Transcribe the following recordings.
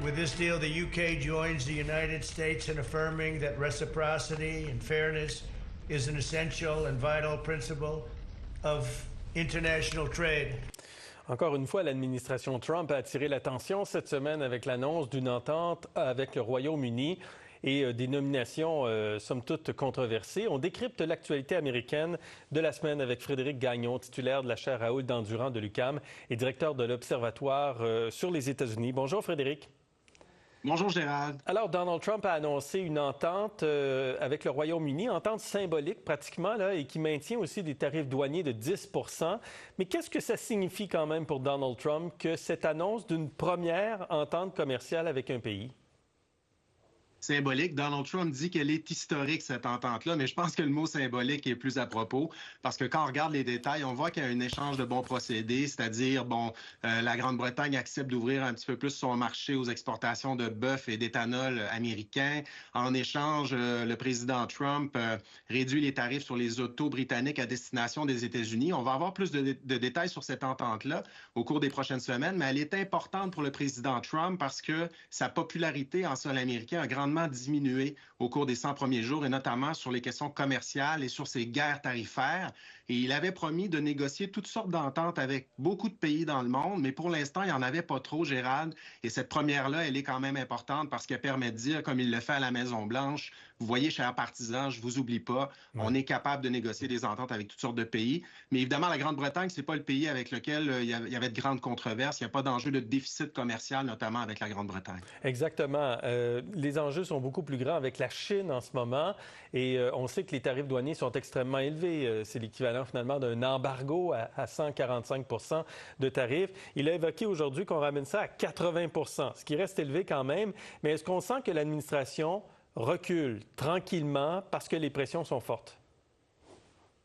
With this deal, the UK joins the United States in affirming that reciprocity and fairness is an essential and vital principle of international trade. Encore une fois, l'administration Trump a attiré l'attention cette semaine avec l'annonce d'une entente avec le Royaume-Uni et des nominations, somme toute, controversées. On décrypte l'actualité américaine de la semaine avec Frédéric Gagnon, titulaire de la chaire Raoul Dandurand de l'UQAM et directeur de l'Observatoire sur les États-Unis. Bonjour, Frédéric. Bonjour Gérald. Alors, Donald Trump a annoncé une entente avec le Royaume-Uni, entente symbolique pratiquement, là, et qui maintient aussi des tarifs douaniers de 10 %. Mais qu'est-ce que ça signifie quand même pour Donald Trump que cette annonce d'une première entente commerciale avec un pays? Symbolique. Donald Trump dit qu'elle est historique, cette entente-là, mais je pense que le mot symbolique est plus à propos, parce que quand on regarde les détails, on voit qu'il y a un échange de bons procédés, c'est-à-dire, la Grande-Bretagne accepte d'ouvrir un petit peu plus son marché aux exportations de bœuf et d'éthanol américain. En échange, le président Trump réduit les tarifs sur les autos britanniques à destination des États-Unis. On va avoir plus de détails sur cette entente-là au cours des prochaines semaines, mais elle est importante pour le président Trump parce que sa popularité en sol américain a grandement diminué au cours des 100 premiers jours, et notamment sur les questions commerciales et sur ces guerres tarifaires. Et il avait promis de négocier toutes sortes d'ententes avec beaucoup de pays dans le monde, mais pour l'instant, il n'y en avait pas trop, Gérald. Et cette première-là, elle est quand même importante parce qu'elle permet de dire, comme il le fait à la Maison-Blanche, vous voyez, chers partisans, je vous oublie pas, on est capable de négocier des ententes avec toutes sortes de pays. Mais évidemment, la Grande-Bretagne, c'est pas le pays avec lequel il y avait de grandes controverses. Il n'y a pas d'enjeu de déficit commercial, notamment avec la Grande-Bretagne. Exactement. Les enjeux sont beaucoup plus grands avec la Chine en ce moment et on sait que les tarifs douaniers sont extrêmement élevés. C'est l'équivalent finalement d'un embargo à 145 % de tarifs. Il a évoqué aujourd'hui qu'on ramène ça à 80 %, ce qui reste élevé quand même. Mais est-ce qu'on sent que l'administration recule tranquillement parce que les pressions sont fortes?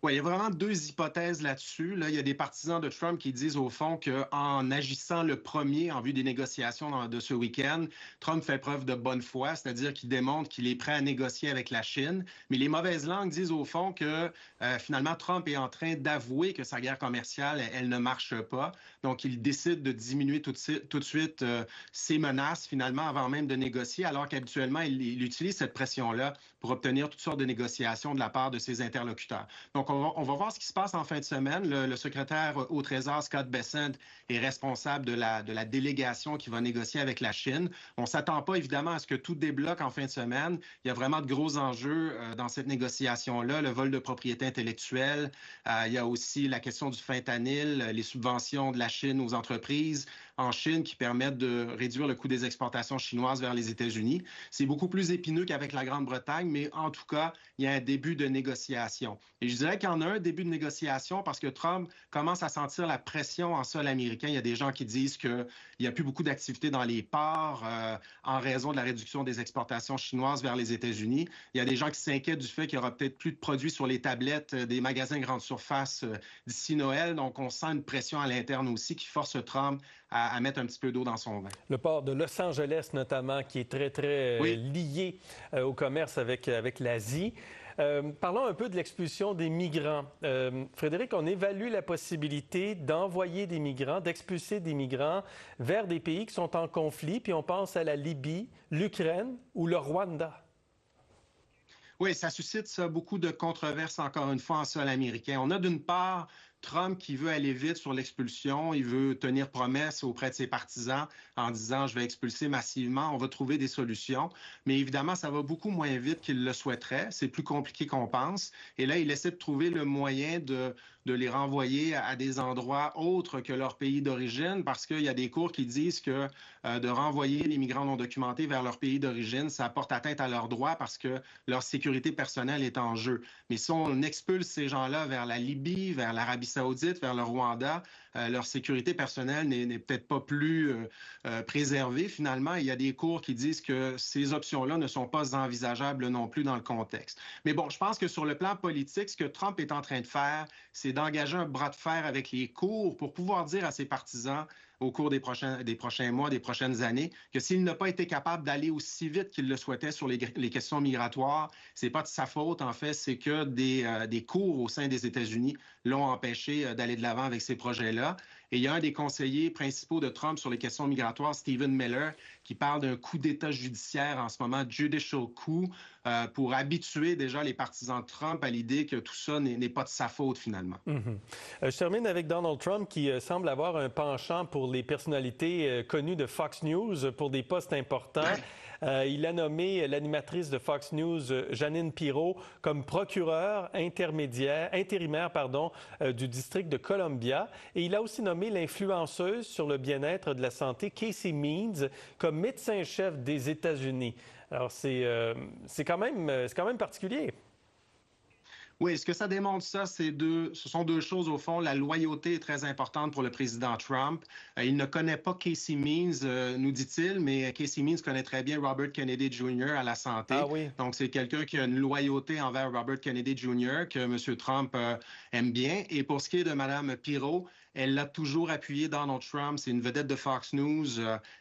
Oui, il y a vraiment deux hypothèses là-dessus. Là, il y a des partisans de Trump qui disent au fond qu'en agissant le premier en vue des négociations de ce week-end, Trump fait preuve de bonne foi, c'est-à-dire qu'il démontre qu'il est prêt à négocier avec la Chine. Mais les mauvaises langues disent au fond que finalement Trump est en train d'avouer que sa guerre commerciale, elle ne marche pas. Donc, il décide de diminuer tout de suite ses menaces finalement avant même de négocier, alors qu'habituellement, il utilise cette pression-là pour obtenir toutes sortes de négociations de la part de ses interlocuteurs. Donc, on va voir ce qui se passe en fin de semaine. Le secrétaire au Trésor, Scott Bessent, est responsable de la délégation qui va négocier avec la Chine. On ne s'attend pas, évidemment, à ce que tout débloque en fin de semaine. Il y a vraiment de gros enjeux dans cette négociation-là. Le vol de propriété intellectuelle. Il y a aussi la question du fentanyl, les subventions de la Chine aux entreprises en Chine qui permettent de réduire le coût des exportations chinoises vers les États-Unis. C'est beaucoup plus épineux qu'avec la Grande-Bretagne, mais en tout cas, il y a un début de négociation. Et je dirais qu'il y en a un début de négociation parce que Trump commence à sentir la pression en sol américain. Il y a des gens qui disent qu'il n'y a plus beaucoup d'activité dans les ports en raison de la réduction des exportations chinoises vers les États-Unis. Il y a des gens qui s'inquiètent du fait qu'il n'y aura peut-être plus de produits sur les tablettes des magasins grande surface d'ici Noël. Donc, on sent une pression à l'interne aussi qui force Trump à mettre un petit peu d'eau dans son vin. Le port de Los Angeles, notamment, qui est très, très lié au commerce avec l'Asie. Parlons un peu de l'expulsion des migrants. Frédéric, on évalue la possibilité d'envoyer des migrants, d'expulser des migrants vers des pays qui sont en conflit, puis on pense à la Libye, l'Ukraine ou le Rwanda. Oui, ça suscite beaucoup de controverses, encore une fois, en sol américain. On a d'une part Trump qui veut aller vite sur l'expulsion, il veut tenir promesse auprès de ses partisans en disant « je vais expulser massivement, on va trouver des solutions ». Mais évidemment, ça va beaucoup moins vite qu'il le souhaiterait, c'est plus compliqué qu'on pense. Et là, il essaie de trouver le moyen de les renvoyer à des endroits autres que leur pays d'origine, parce qu'il y a des cours qui disent que de renvoyer les migrants non documentés vers leur pays d'origine, ça porte atteinte à leurs droits parce que leur sécurité personnelle est en jeu. Mais si on expulse ces gens-là vers la Libye, vers l'Arabie Saoudite, vers le Rwanda, leur sécurité personnelle n'est peut-être pas plus préservée finalement. Il y a des cours qui disent que ces options-là ne sont pas envisageables non plus dans le contexte. Mais bon, je pense que sur le plan politique, ce que Trump est en train de faire, c'est d'engager un bras de fer avec les cours pour pouvoir dire à ses partisans au cours des prochains mois, des prochaines années, que s'il n'a pas été capable d'aller aussi vite qu'il le souhaitait sur les questions migratoires, c'est pas de sa faute, en fait, c'est que des cours au sein des États-Unis l'ont empêché d'aller de l'avant avec ces projets-là. Et il y a un des conseillers principaux de Trump sur les questions migratoires, Stephen Miller, qui parle d'un coup d'État judiciaire en ce moment, judicial coup, pour habituer déjà les partisans de Trump à l'idée que tout ça n'est pas de sa faute finalement. Je termine avec Donald Trump qui semble avoir un penchant pour les personnalités connues de Fox News pour des postes importants. Il a nommé l'animatrice de Fox News, Jeanine Pirro, comme procureure intérimaire du district de Columbia. Et il a aussi nommé l'influenceuse sur le bien-être de la santé, Casey Means, comme médecin-chef des États-Unis. Alors, c'est quand même particulier. Oui, ce que ça démontre, ce sont deux choses au fond. La loyauté est très importante pour le président Trump. Il ne connaît pas Casey Means, nous dit-il, mais Casey Means connaît très bien Robert Kennedy Jr. à la santé. Ah oui. Donc, c'est quelqu'un qui a une loyauté envers Robert Kennedy Jr. que M. Trump aime bien. Et pour ce qui est de Mme Pirro, elle l'a toujours appuyé Donald Trump. C'est une vedette de Fox News.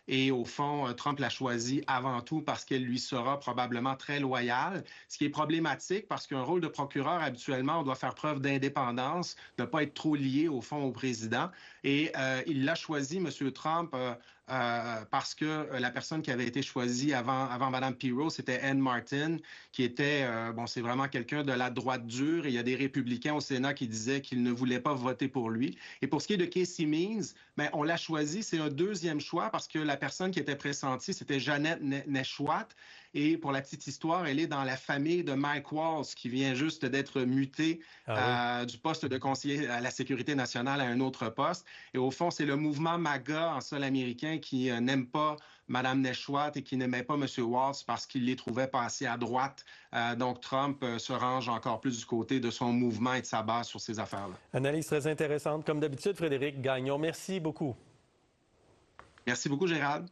Et au fond, Trump l'a choisie avant tout parce qu'elle lui sera probablement très loyale. Ce qui est problématique parce qu'un rôle de procureur, habituellement, on doit faire preuve d'indépendance, de ne pas être trop lié, au fond, au président. Et il l'a choisi, M. Trump, parce que la personne qui avait été choisie avant Mme Pirro, c'était Ann Martin, qui était, c'est vraiment quelqu'un de la droite dure. Et il y a des républicains au Sénat qui disaient qu'ils ne voulaient pas voter pour lui. Et pour ce qui est de Casey Means, on l'a choisi, c'est un deuxième choix parce que la personne qui était pressentie, c'était Jeanette Nesheiwat. Et pour la petite histoire, elle est dans la famille de Mike Waltz, qui vient juste d'être muté du poste de conseiller à la sécurité nationale à un autre poste. Et au fond, c'est le mouvement MAGA en sol américain qui n'aime pas Mme Nesheiwat et qui n'aimait pas M. Waltz parce qu'il les trouvait pas assez à droite. Donc, Trump se range encore plus du côté de son mouvement et de sa base sur ces affaires-là. Analyse très intéressante. Comme d'habitude, Frédéric Gagnon, merci beaucoup. Merci beaucoup, Gérald.